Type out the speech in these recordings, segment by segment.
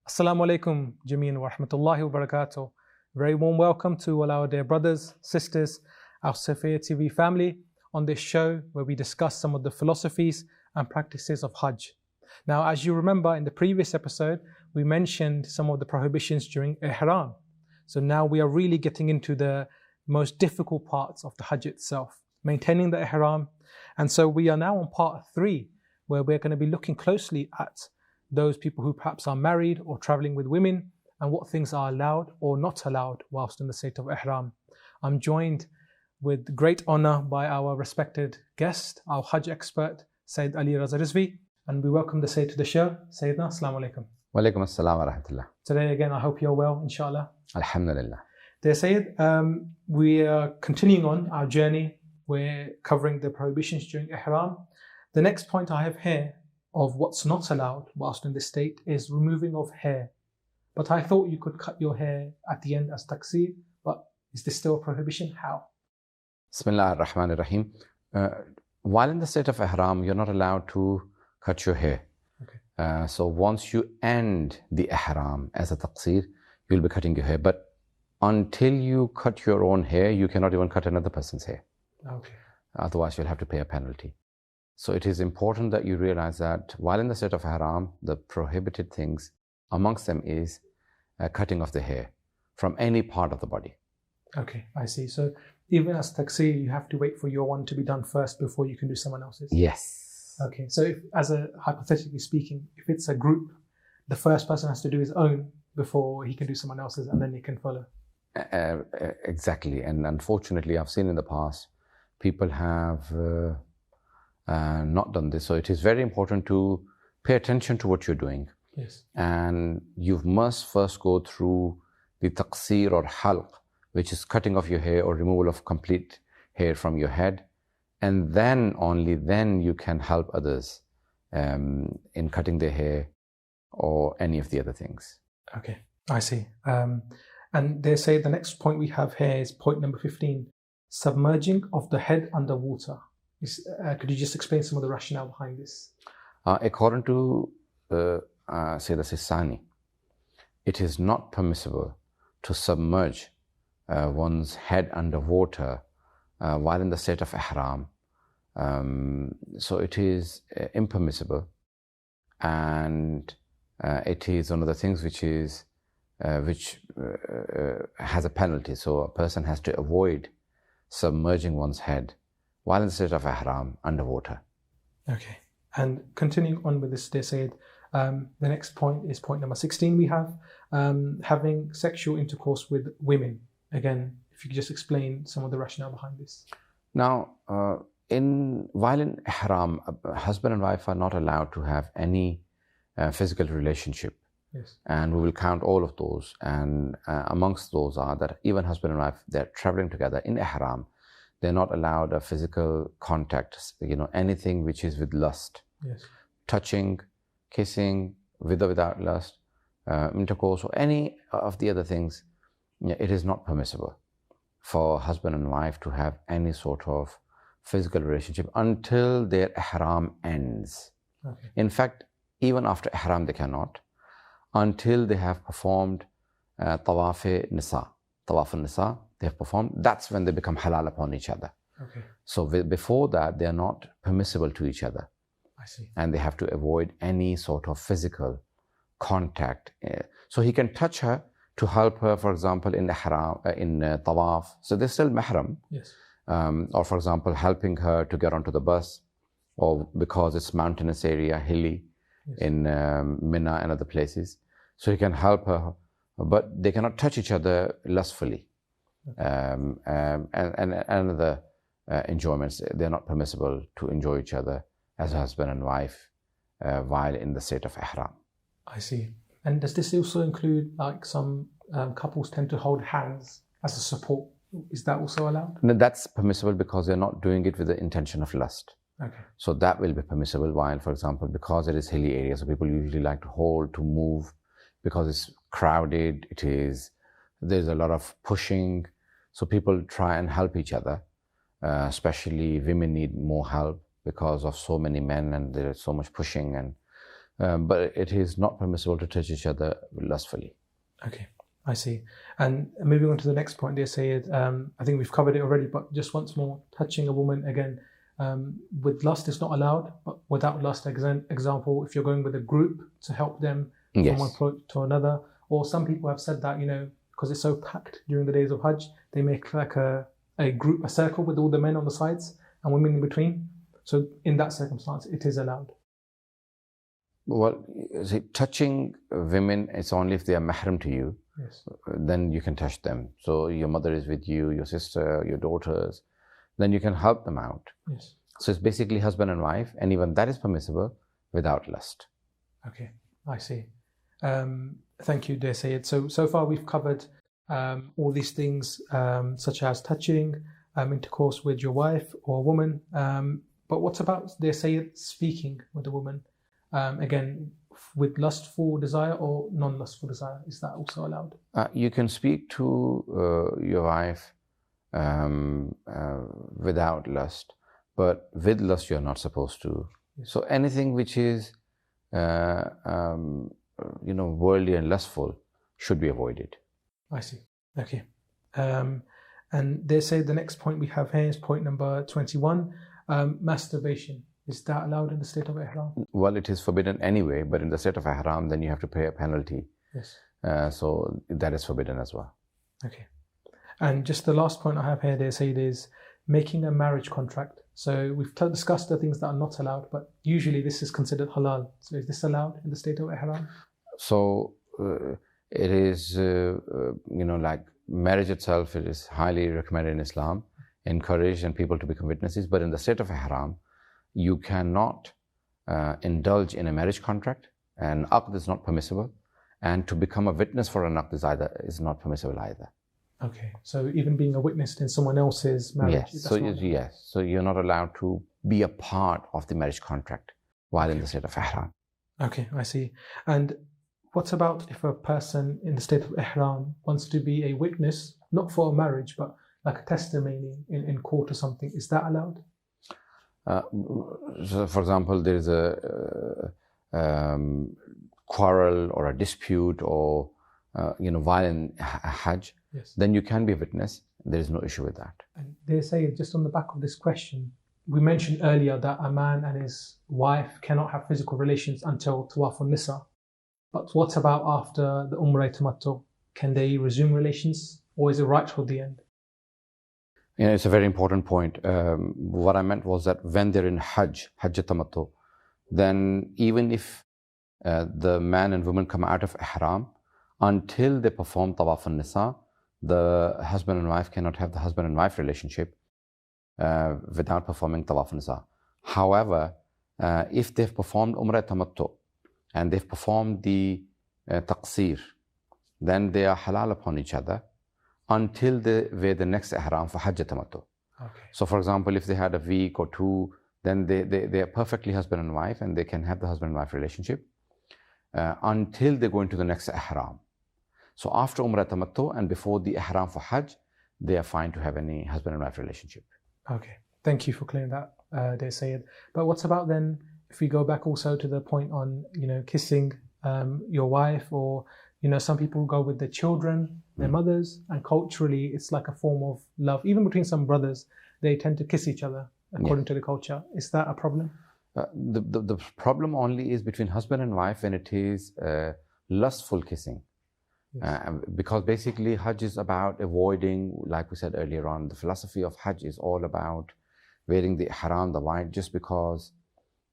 Assalamu alaikum jameen wa rahmatullahi wa barakatuh. Very warm welcome to all our dear brothers, sisters, our Sophia TV family on this show where we discuss some of the philosophies and practices of Hajj. Now, as you remember in the previous episode, we mentioned some of the prohibitions during Ihram. So now we are really getting into the most difficult parts of the Hajj itself, maintaining the Ihram. And so we are now on part 3, where we're going to be looking closely at those people who perhaps are married or traveling with women and what things are allowed or not allowed whilst in the state of Ihram. I'm joined with great honor by our respected guest, our Hajj expert, Syed Raza Rizvi, and we welcome the Syed to the show. Sayyidina, Assalamu alaikum. Wa alaikum assalam wa rahmatullah. Today again, I hope you're well, inshallah. Alhamdulillah. Dear Syed, we are continuing on our journey. We're covering the prohibitions during Ihram. The next point I have here of what's not allowed whilst in this state is removing of hair. But I thought you could cut your hair at the end as taqseer, but is this still a prohibition? How? Bismillah ar-Rahman ar-Rahim. While in the state of Ihram, you're not allowed to cut your hair. Okay. So once you end the Ihram as a taqseer, you'll be cutting your hair. But until you cut your own hair, you cannot even cut another person's hair. Okay. Otherwise, you'll have to pay a penalty. So it is important that you realize that while in the state of Ihram, the prohibited things amongst them is cutting off the hair from any part of the body. Okay, I see. So even as taqseer, you have to wait for your one to be done first before you can do someone else's? Yes. Okay, so if, hypothetically speaking, if it's a group, the first person has to do his own before he can do someone else's and then he can follow. Exactly. And unfortunately, I've seen in the past, people have not done this. So it is very important to pay attention to what you're doing. Yes. And you must first go through the taqseer or halq, which is cutting off your hair or removal of complete hair from your head. And then only then you can help others in cutting their hair or any of the other things. Okay, I see. And they say the next point we have here is point number 15, submerging of the head underwater. Could you just explain some of the rationale behind this? According to Syed Sistani, it is not permissible to submerge one's head underwater while in the state of Ihram. So it is impermissible, and it is one of the things which has a penalty. So a person has to avoid submerging one's head while in the state of Ihram underwater. Okay. And continuing on with this, they said the next point is point number 16 we have, having sexual intercourse with women. Again, if you could just explain some of the rationale behind this. Now, while in Ihram, husband and wife are not allowed to have any physical relationship. Yes. And we will count all of those. And amongst those are that even husband and wife, they're traveling together in Ihram. They're not allowed a physical contact, anything which is with lust. Yes. Touching, kissing, with or without lust, intercourse, or any of the other things. It is not permissible for husband and wife to have any sort of physical relationship until their Ihram ends. Okay. In fact, even after Ihram they cannot, until they have performed Tawaf-e-Nisa. Tawaf-e-Nisa, they have performed, that's when they become halal upon each other. Okay. So before that, they are not permissible to each other. I see. And they have to avoid any sort of physical contact. So he can touch her to help her, for example, in Ihram, in Tawaf. So they're still mahram. Yes. Or for example, helping her to get onto the bus, or because it's mountainous area, hilly, yes, in Mina and other places. So he can help her, but they cannot touch each other lustfully. Okay. And other enjoyments, they're not permissible to enjoy each other as husband and wife while in the state of Ihram. I see. And does this also include, like, some couples tend to hold hands as a support? Is that also allowed? No, that's permissible because they're not doing it with the intention of lust. Okay. So that will be permissible, while, for example, because it is hilly area, so people usually like to hold, to move, because it's crowded, there's a lot of pushing, so people try and help each other, especially women need more help because of so many men and there's so much pushing and but it is not permissible to touch each other lustfully. Okay, I see. And moving on to the next point, dear Syed, I think we've covered it already, but just once more, touching a woman again, with lust is not allowed, but without lust, example, if you're going with a group to help them from one point to another, or some people have said that, because it's so packed during the days of Hajj, they make like a group, a circle with all the men on the sides and women in between. So in that circumstance, it is allowed. Well, see, touching women, it's only if they are mahram to you. Yes. Then you can touch them. So your mother is with you, your sister, your daughters, then you can help them out. Yes. So it's basically husband and wife, and even that is permissible without lust. Okay, I see. Thank you, dear Syed. So far we've covered all these things, such as touching, intercourse with your wife or a woman. But what about, dear Syed, speaking with a woman? Again, with lustful desire or non-lustful desire, is that also allowed? You can speak to your wife without lust, but with lust you're not supposed to. Yes. So anything which is worldly and lustful should be avoided. I see. Okay. And they say the next point we have here is point number 21, masturbation. Is that allowed in the state of Ihram? Well, it is forbidden anyway, but in the state of Ihram, then you have to pay a penalty. Yes. So that is forbidden as well. Okay. And just the last point I have here, they say, is making a marriage contract. So we've discussed the things that are not allowed, but usually this is considered halal. So is this allowed in the state of Ihram? So it is, like marriage itself, it is highly recommended in Islam, encouraged and people to become witnesses. But in the state of Ihram, you cannot indulge in a marriage contract, and aqd is not permissible, and to become a witness for an aqd is not permissible either. Okay, so even being a witness in someone else's marriage? Yes, so you're not allowed to be a part of the marriage contract while in the state of Ihram. Okay, I see. And what about if a person in the state of Ihram wants to be a witness, not for a marriage, but like a testimony in court or something? Is that allowed? So for example, there is a quarrel or a dispute or while in Hajj, yes, then you can be a witness. There is no issue with that. And they say, just on the back of this question, we mentioned earlier that a man and his wife cannot have physical relations until Tawaf al-Nisa. But what about after the Umrah Tamattu? Can they resume relations, or is it right till the end? It's a very important point. What I meant was that when they're in Hajj Tamattu, then even if the man and woman come out of Ihram, until they perform Tawaf al-Nisa, the husband and wife cannot have the husband and wife relationship without performing Tawaf al-Nisa. However, if they've performed Umrah Tamattu and they've performed the Taqsir, then they are halal upon each other until they wear the next Ihram for Hajj Tamattu. Okay. So for example, if they had a week or two, then they are perfectly husband and wife, and they can have the husband and wife relationship until they go into the next Ihram. So after Umrah Tamattu and before the Ihram for Hajj, they are fine to have any husband and wife relationship. Okay, thank you for clearing that, dear Syed. But what about then, if we go back also to the point on, kissing your wife, or, some people go with their children, their mothers, and culturally it's like a form of love. Even between some brothers, they tend to kiss each other according to the culture. Is that a problem? The problem only is between husband and wife when it is lustful kissing. Yes. Because basically Hajj is about avoiding, like we said earlier on, the philosophy of Hajj is all about wearing the Ihram, the white, just because,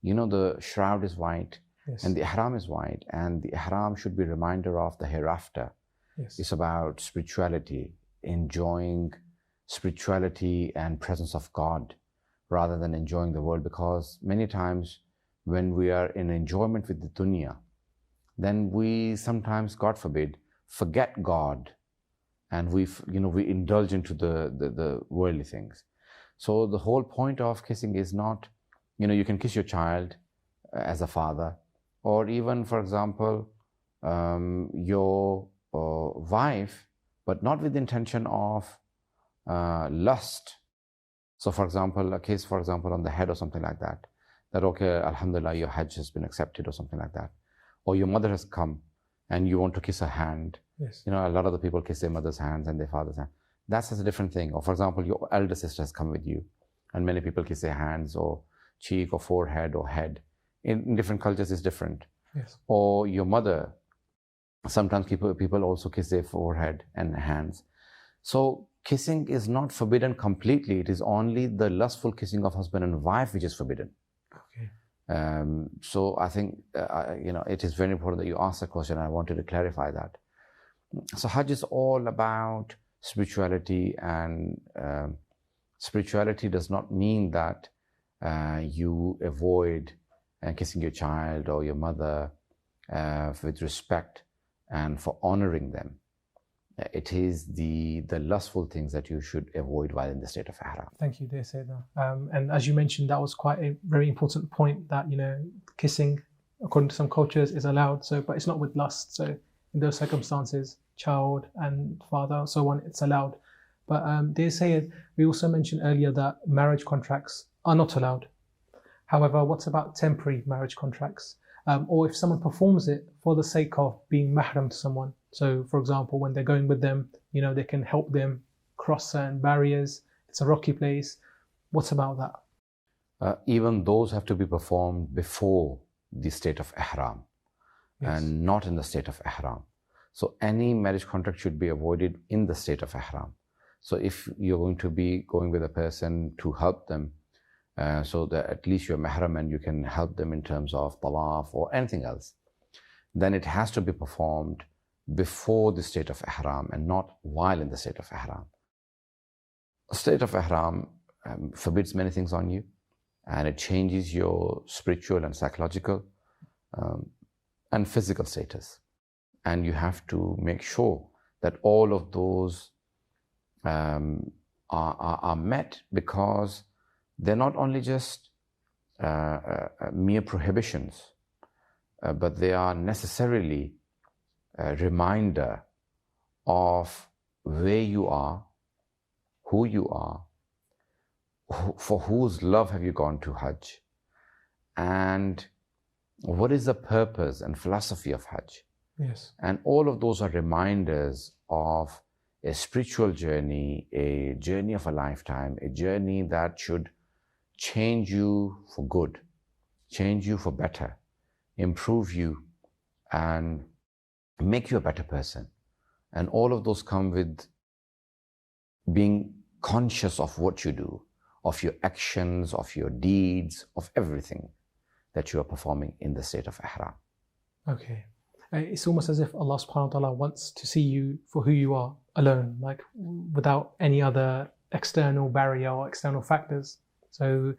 the shroud is white, yes, and the Ihram is white, and the Ihram should be a reminder of the hereafter. Yes. It's about spirituality, enjoying spirituality and presence of God rather than enjoying the world, because many times when we are in enjoyment with the dunya, then we sometimes, God forbid, forget God, and we indulge into the worldly things. So the whole point of kissing is not, you can kiss your child as a father, or even, for example, your wife, but not with the intention of lust. So for example, a kiss, for example, on the head or something like that, okay, alhamdulillah, your Hajj has been accepted or something like that. or your mother has come and you want to kiss her hand. Yes. You know, a lot of the people kiss their mother's hands and their father's hand. That's a different thing. Or for example, your elder sister has come with you, and many people kiss their hands or cheek or forehead or head. In different cultures, it's different. Yes. Or your mother, sometimes people also kiss their forehead and hands. So kissing is not forbidden completely. It is only the lustful kissing of husband and wife which is forbidden. Okay. So I think, it is very important that you ask the question. I wanted to clarify that. So Hajj is all about spirituality, and spirituality does not mean that you avoid kissing your child or your mother with respect and for honoring them. It is the lustful things that you should avoid while in the state of Ihram. Thank you, dear Syed. And as you mentioned, that was quite a very important point, that, kissing, according to some cultures, is allowed. But it's not with lust. So in those circumstances, child and father, so on, it's allowed. But dear Syed, we also mentioned earlier that marriage contracts are not allowed. However, what about temporary marriage contracts? Or if someone performs it for the sake of being mahram to someone. So, for example, when they're going with them, they can help them cross certain barriers. It's a rocky place. What about that? Even those have to be performed before the state of Ihram, Yes. and not in the state of Ihram. So any marriage contract should be avoided in the state of Ihram. So if you're going to be going with a person to help them, so that at least you're mahram and you can help them in terms of tawaf or anything else, then it has to be performed before the state of Ihram and not while in the state of Ihram. State of Ihram forbids many things on you, and it changes your spiritual and psychological and physical status. And you have to make sure that all of those are met, because they're not only just mere prohibitions, but they are necessarily a reminder of where you are, who you are, for whose love have you gone to Hajj, and what is the purpose and philosophy of Hajj. Yes. And all of those are reminders of a spiritual journey, a journey of a lifetime, a journey that should change you for good, change you for better, improve you, and make you a better person. And all of those come with being conscious of what you do, of your actions, of your deeds, of everything that you are performing in the state of Ihram. Okay. It's almost as if Allah subhanahu wa ta'ala wants to see you for who you are, alone, like without any other external barrier or external factors. So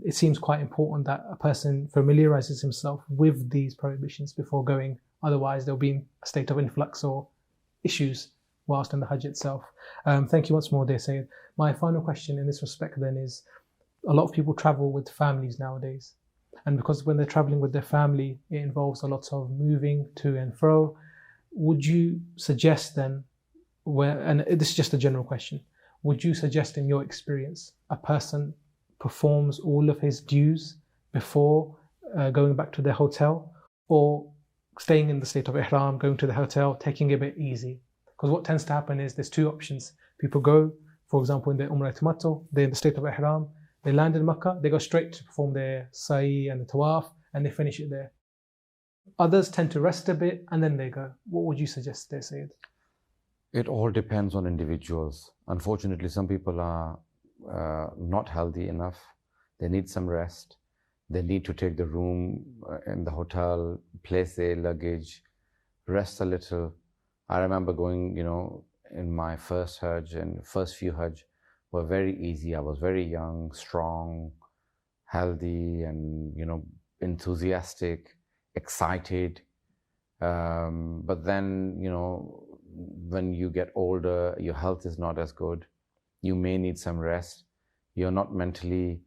it seems quite important that a person familiarizes himself with these prohibitions before going. Otherwise, there'll be a state of influx or issues whilst in the Hajj itself. Thank you once more, dear Syed. My final question in this respect then is, a lot of people travel with families nowadays. And because when they're traveling with their family, it involves a lot of moving to and fro. Would you suggest then, and this is just a general question, would you suggest in your experience a person performs all of his dues before going back to their hotel, or staying in the state of Ihram, going to the hotel, taking it a bit easy? Because what tends to happen is there's two options. People go, for example, in their Umrah Tamattu, they're in the state of Ihram, they land in Makkah, they go straight to perform their Sa'i and the Tawaf, and they finish it there. Others tend to rest a bit and then they go. What would you suggest there, Syed? It all depends on individuals. Unfortunately, some people are not healthy enough. They need some rest. They need to take the room in the hotel, place their luggage, rest a little. I remember going, in my first Hajj, and first few Hajj were very easy. I was very young, strong, healthy, and, enthusiastic, excited. But then, when you get older, your health is not as good. You may need some rest. You're not mentally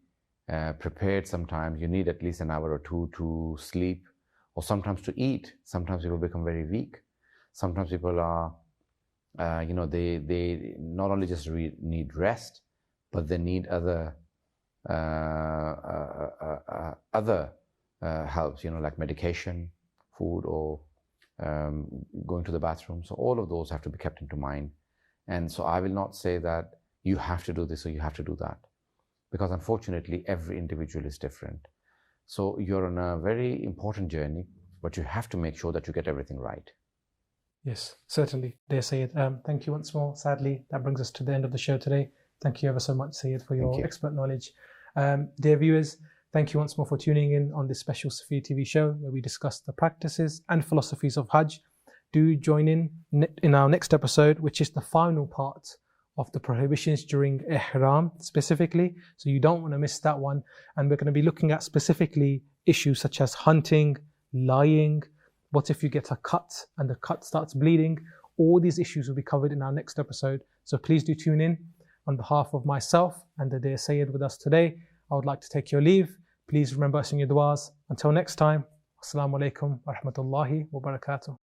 prepared sometimes. You need at least an hour or two to sleep, or sometimes to eat. Sometimes people become very weak. Sometimes people are, they not only just need rest, but they need other helps, like medication, food or going to the bathroom. So all of those have to be kept into mind. And so I will not say that you have to do this or you have to do that, because unfortunately every individual is different. So you're on a very important journey, but you have to make sure that you get everything right. Yes, certainly, dear Syed. Thank you once more. Sadly, that brings us to the end of the show today. Thank you ever so much, Syed, for your expert knowledge. Dear viewers, thank you once more for tuning in on this special Sophia TV show where we discuss the practices and philosophies of Hajj. Do join in our next episode, which is the final part of the prohibitions during Ihram specifically. So you don't want to miss that one. And we're going to be looking at specifically issues such as hunting, lying. What if you get a cut and the cut starts bleeding? All these issues will be covered in our next episode. So please do tune in. On behalf of myself and the dear Syed with us today, I would like to take your leave. Please remember us in your du'as. Until next time, Assalamu alaikum wa rahmatullahi wa barakatuh.